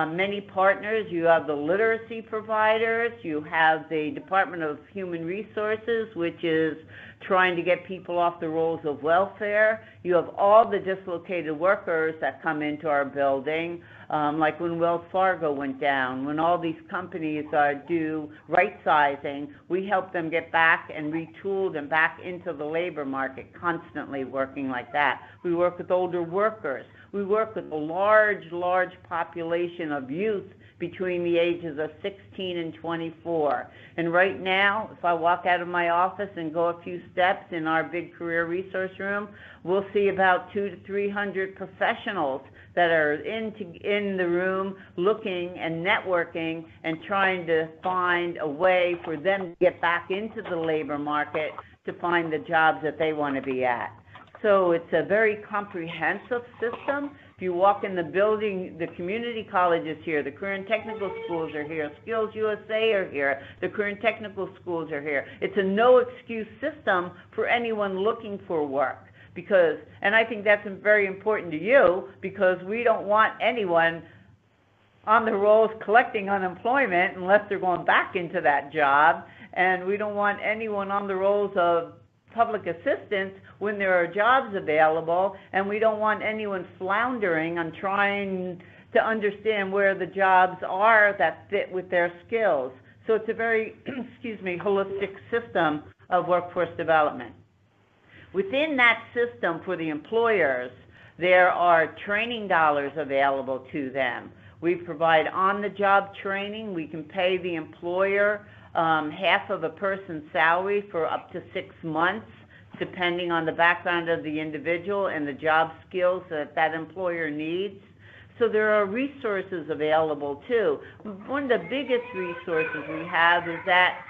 many partners. You have the literacy providers. You have the Department of Human Resources, which is trying to get people off the rolls of welfare. You have all the dislocated workers that come into our building, like when Wells Fargo went down, when all these companies do right-sizing, we help them get back and retooled and back into the labor market, constantly working like that. We work with older workers. We work with a large population of youth between the ages of 16 and 24. And right now, if I walk out of my office and go a few steps in our big career resource room, we'll see about 200 to 300 professionals that are in the room looking and networking and trying to find a way for them to get back into the labor market to find the jobs that they want to be at. So it's a very comprehensive system. If you walk in the building, the community college is here, the career and technical schools are here, Skills USA are here, the career and technical schools are here. It's a no-excuse system for anyone looking for work. Because, and I think that's very important to you, because we don't want anyone on the rolls collecting unemployment unless they're going back into that job, and we don't want anyone on the rolls of public assistance when there are jobs available, and we don't want anyone floundering on trying to understand where the jobs are that fit with their skills. So it's a very, holistic system of workforce development. Within that system for the employers, there are training dollars available to them. We provide on-the-job training. We can pay the employer half of a person's salary for up to 6 months, depending on the background of the individual and the job skills that that employer needs. So there are resources available too. One of the biggest resources we have is that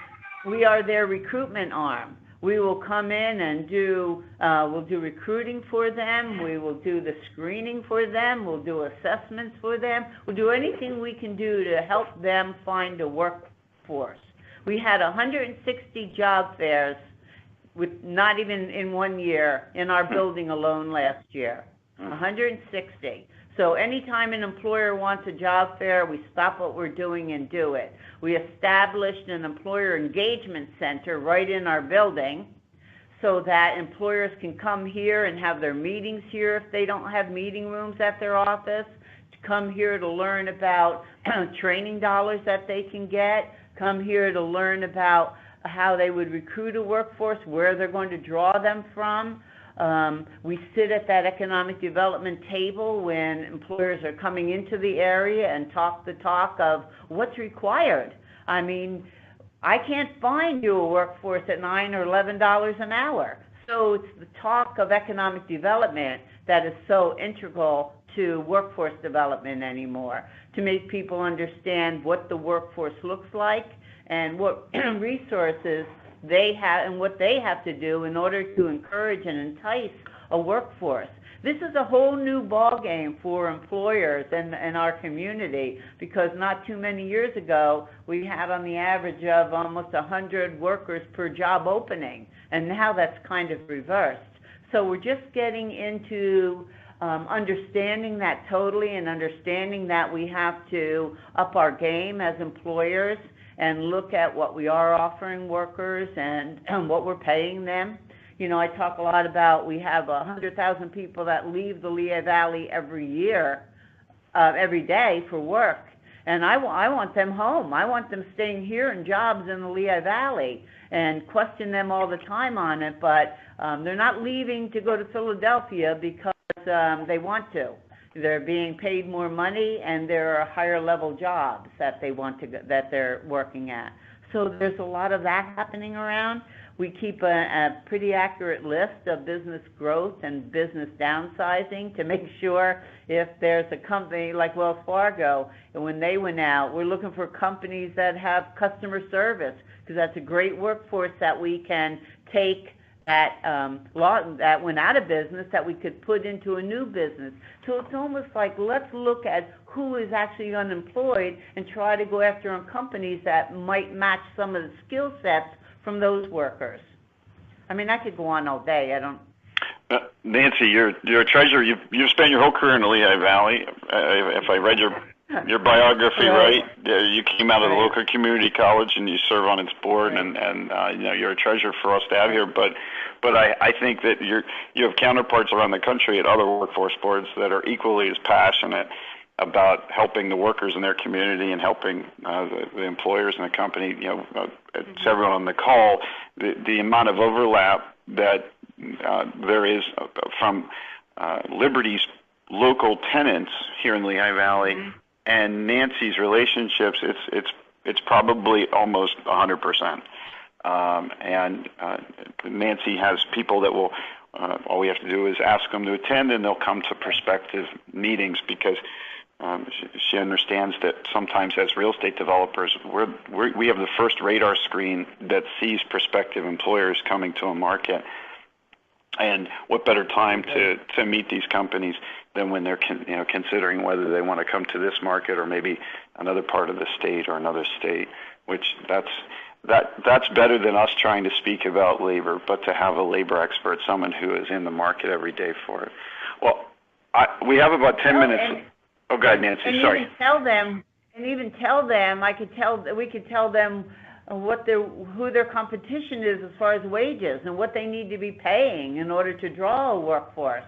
we are their recruitment arm. We will come in and we'll do recruiting for them. We will do the screening for them. We'll do assessments for them. We'll do anything we can do to help them find a work workforce. We had 160 job fairs with not even in 1 year in our building alone last year. 160. So anytime an employer wants a job fair, we stop what we're doing and do it. We established an employer engagement center right in our building so that employers can come here and have their meetings here if they don't have meeting rooms at their office, to come here to learn about training dollars that they can get, come here to learn about how they would recruit a workforce, where they're going to draw them from. We sit at that economic development table when employers are coming into the area and talk the talk of what's required. I mean, I can't find you a workforce at $9 or $11 an hour. So it's the talk of economic development that is so integral to workforce development anymore, to make people understand what the workforce looks like and what resources they have and what they have to do in order to encourage and entice a workforce. This is a whole new ballgame for employers and our community, because not too many years ago, we had on the average of almost 100 workers per job opening, and now that's kind of reversed. So we're just getting into understanding that totally, and understanding that we have to up our game as employers and look at what we are offering workers and what we're paying them. You know, I talk a lot about we have 100,000 people that leave the Lehigh Valley every year, every day for work. And I want them home. I want them staying here in jobs in the Lehigh Valley, and question them all the time on it. But they're not leaving to go to Philadelphia because they want to. They're being paid more money, and there are higher level jobs that they want to that they're working at. So there's a lot of that happening around. We keep a pretty accurate list of business growth and business downsizing to make sure if there's a company like Wells Fargo, and when they went out, we're looking for companies that have customer service, because that's a great workforce that we can take that went out of business that we could put into a new business. So it's almost like, let's look at who is actually unemployed and try to go after on companies that might match some of the skill sets from those workers. I mean, I could go on all day. I don't. Nancy, you're a treasurer. You've spent your whole career in the Lehigh Valley. If I read your biography right, you came out of the local community college and you serve on its board, and you know, you're a treasure for us to have here. But I think that you have counterparts around the country at other workforce boards that are equally as passionate about helping the workers in their community and helping the employers in the company. You know, it's everyone on the call. The amount of overlap that there is from Liberty's local tenants here in the Lehigh Valley and Nancy's relationships, it's probably almost 100%. And Nancy has people that will. All we have to do is ask them to attend, and they'll come to prospective meetings, because she understands that sometimes as real estate developers, we have the first radar screen that sees prospective employers coming to a market. And what better time to meet these companies than when they're considering whether they want to come to this market or maybe another part of the state or another state, which that's better than us trying to speak about labor, but to have a labor expert, someone who is in the market every day for it. Well, we have about 10 minutes. Oh, go ahead, Nancy. Sorry. Even tell them, we could tell them who their competition is as far as wages and what they need to be paying in order to draw a workforce.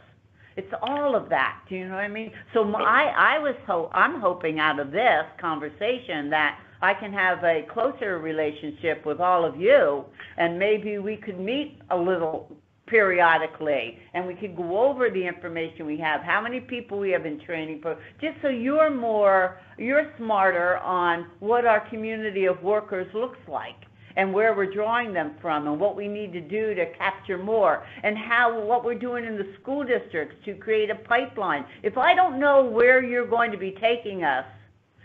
It's all of that. Do you know what I mean? So I'm hoping out of this conversation that I can have a closer relationship with all of you, and maybe we could meet a little periodically, and we could go over the information we have, how many people we have in training for, just so you're smarter on what our community of workers looks like and where we're drawing them from and what we need to do to capture more, and what we're doing in the school districts to create a pipeline. If I don't know where you're going to be taking us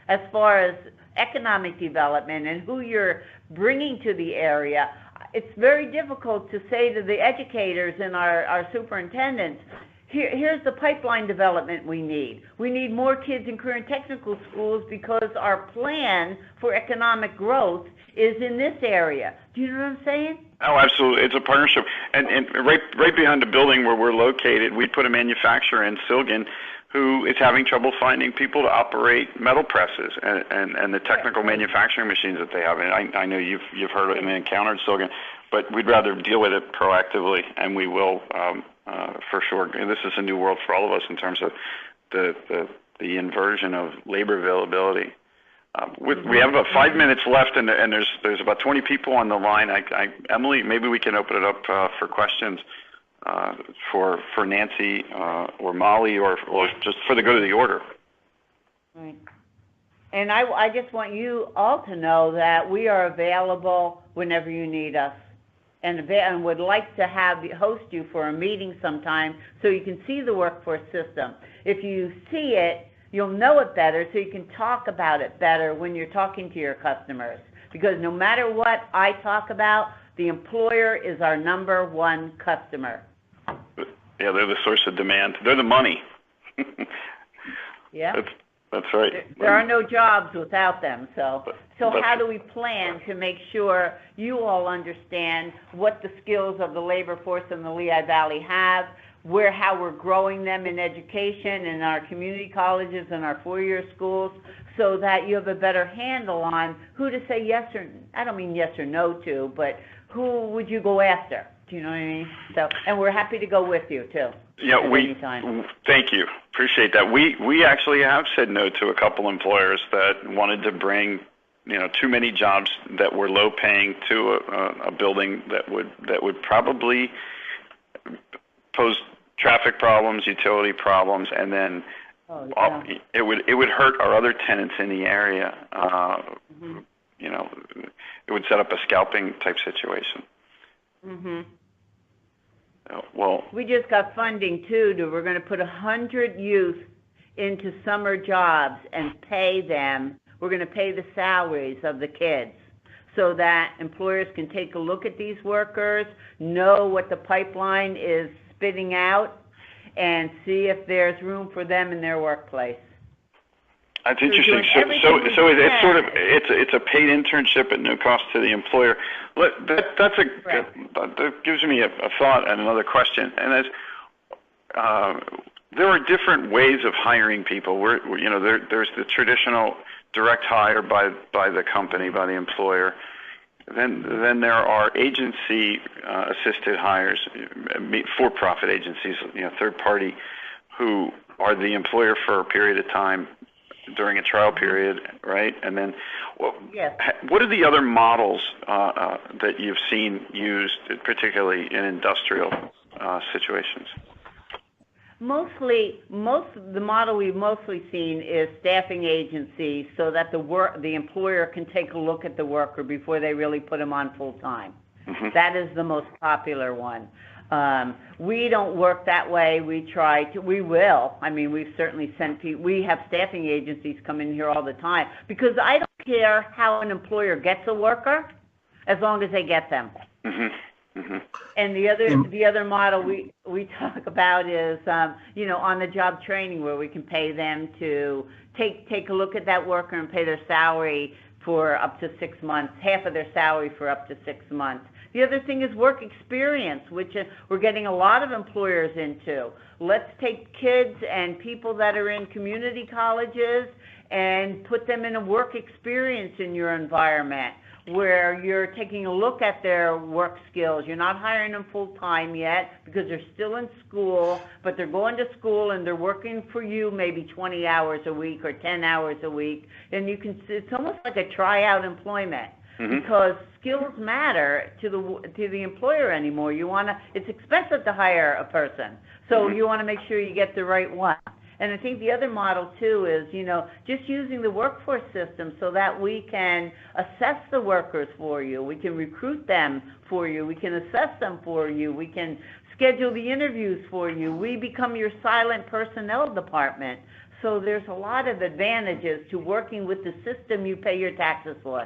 as far as economic development and who you're bringing to the area, it's very difficult to say to the educators and our superintendents, here's the pipeline development we need. We need more kids in career and technical schools, because our plan for economic growth is in this area. Do you know what I'm saying? Oh, absolutely. It's a partnership. And right behind the building where we're located, we put a manufacturer in Silgan who is having trouble finding people to operate metal presses and the technical manufacturing machines that they have. And I know you've heard and encountered Silgan, but we'd rather deal with it proactively, and we will for sure. And this is a new world for all of us in terms of the inversion of labor availability. We have about 5 minutes left, and there's about 20 people on the line. Emily, maybe we can open it up for questions for Nancy or Molly, or just for the good of the order. Right. And I just want you all to know that we are available whenever you need us, and would like to host you for a meeting sometime so you can see the workforce system. If you see it, you'll know it better, so you can talk about it better when you're talking to your customers. Because no matter what I talk about, the employer is our number one customer. Yeah, they're the source of demand. They're the money. Yeah. That's right. There are no jobs without them. So how do we plan to make sure you all understand what the skills of the labor force in the Lehigh Valley have, how we're growing them in education in our community colleges and our four-year schools, so that you have a better handle on who to say yes or, I don't mean yes or no to, but who would you go after? Do you know what I mean? So, and we're happy to go with you too. Yeah, anytime. Thank you. Appreciate that. We actually have said no to a couple employers that wanted to bring, too many jobs that were low paying to a building that would probably pose traffic problems, utility problems, and then it would hurt our other tenants in the area. It would set up a scalping type situation. Mhm. Well, we just got funding too. We're going to put 100 youth into summer jobs and pay them. We're going to pay the salaries of the kids, so that employers can take a look at these workers, know what the pipeline is spitting out, and see if there's room for them in their workplace. That's interesting. So it's sort of it's a paid internship at no cost to the employer. That gives me a thought and another question, and there are different ways of hiring people. There's the traditional direct hire by the company, by the employer. Then there are agency assisted hires, for-profit agencies, third party, who are the employer for a period of time during a trial period, right? And then, yes. What are the other models that you've seen used, particularly in industrial situations? The model we've mostly seen is staffing agencies, so that the employer can take a look at the worker before they really put them on full time. Mm-hmm. That is the most popular one. We don't work that way. We will. I mean, we've certainly sent people. We have staffing agencies come in here all the time, because I don't care how an employer gets a worker, as long as they get them. Mm-hmm. Mm-hmm. And the other model we talk about is on the job training, where we can pay them to take a look at that worker and pay their salary for up to 6 months, half of their salary for up to 6 months. The other thing is work experience, which we're getting a lot of employers into. Let's take kids and people that are in community colleges and put them in a work experience in your environment, where you're taking a look at their work skills. You're not hiring them full-time yet, because they're still in school, but they're going to school and they're working for you maybe 20 hours a week or 10 hours a week. And it's almost like a tryout employment. Mm-hmm. Because skills matter to the employer anymore. It's expensive to hire a person, so you want to make sure you get the right one. And I think the other model too is, just using the workforce system so that we can assess the workers for you. We can recruit them for you. We can assess them for you. We can schedule the interviews for you. We become your silent personnel department. So there's a lot of advantages to working with the system you pay your taxes for.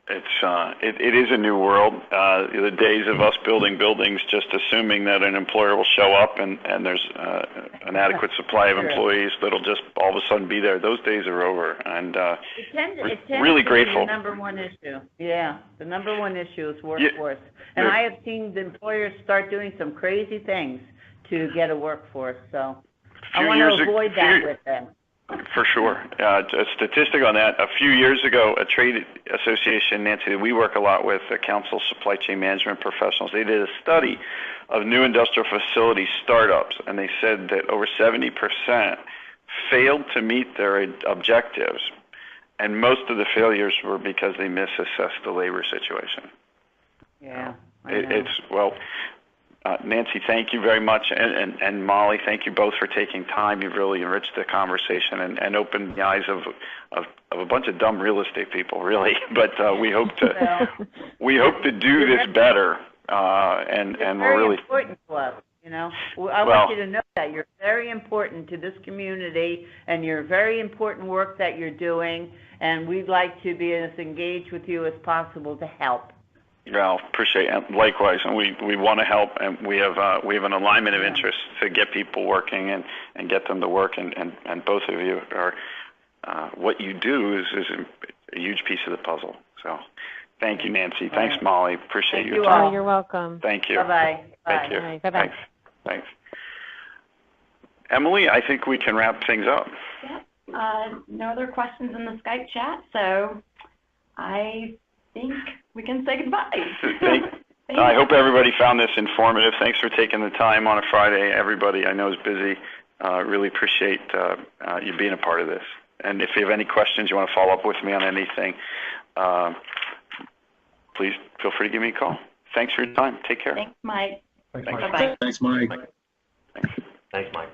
It is a new world. The days of us building buildings just assuming that an employer will show up and there's an adequate supply of employees that'll just all of a sudden be there. Those days are over, and it tends really to grateful. Be the number one issue. Yeah, the number one issue is workforce, and I have seen the employers start doing some crazy things to get a workforce. So I want to avoid that with them. For sure. A statistic on that, a few years ago, a trade association, Nancy, that we work a lot with, the Council of Supply Chain Management Professionals, they did a study of new industrial facility startups, and they said that over 70% failed to meet their objectives, and most of the failures were because they misassessed the labor situation. Yeah. Nancy, thank you very much, and Molly, thank you both for taking time. You've really enriched the conversation and opened the eyes of a bunch of dumb real estate people, really. But we hope to do this better, and we're really important to us. You know, I want you to know that you're very important to this community, and you're very important work that you're doing, and we'd like to be as engaged with you as possible to help. Well, appreciate it. Likewise, and we want to help, and we have an alignment of interest to get people working and get them to work, and both of you are what you do is a huge piece of the puzzle. So, thank you, Nancy. Thanks, Molly. Appreciate your time. Oh, you're welcome. Thank you. Bye-bye. Thank you. Bye. Bye-bye. Thanks. Emily, I think we can wrap things up. Yeah. No other questions in the Skype chat, so I think we can say goodbye. I hope everybody found this informative. Thanks for taking the time on a Friday. Everybody I know is busy. Really appreciate you being a part of this. And if you have any questions, you want to follow up with me on anything, please feel free to give me a call. Thanks for your time. Take care. Thanks, Mike. Thanks, Mike. Bye-bye. Thanks, Mike. Thanks. Thanks, Mike.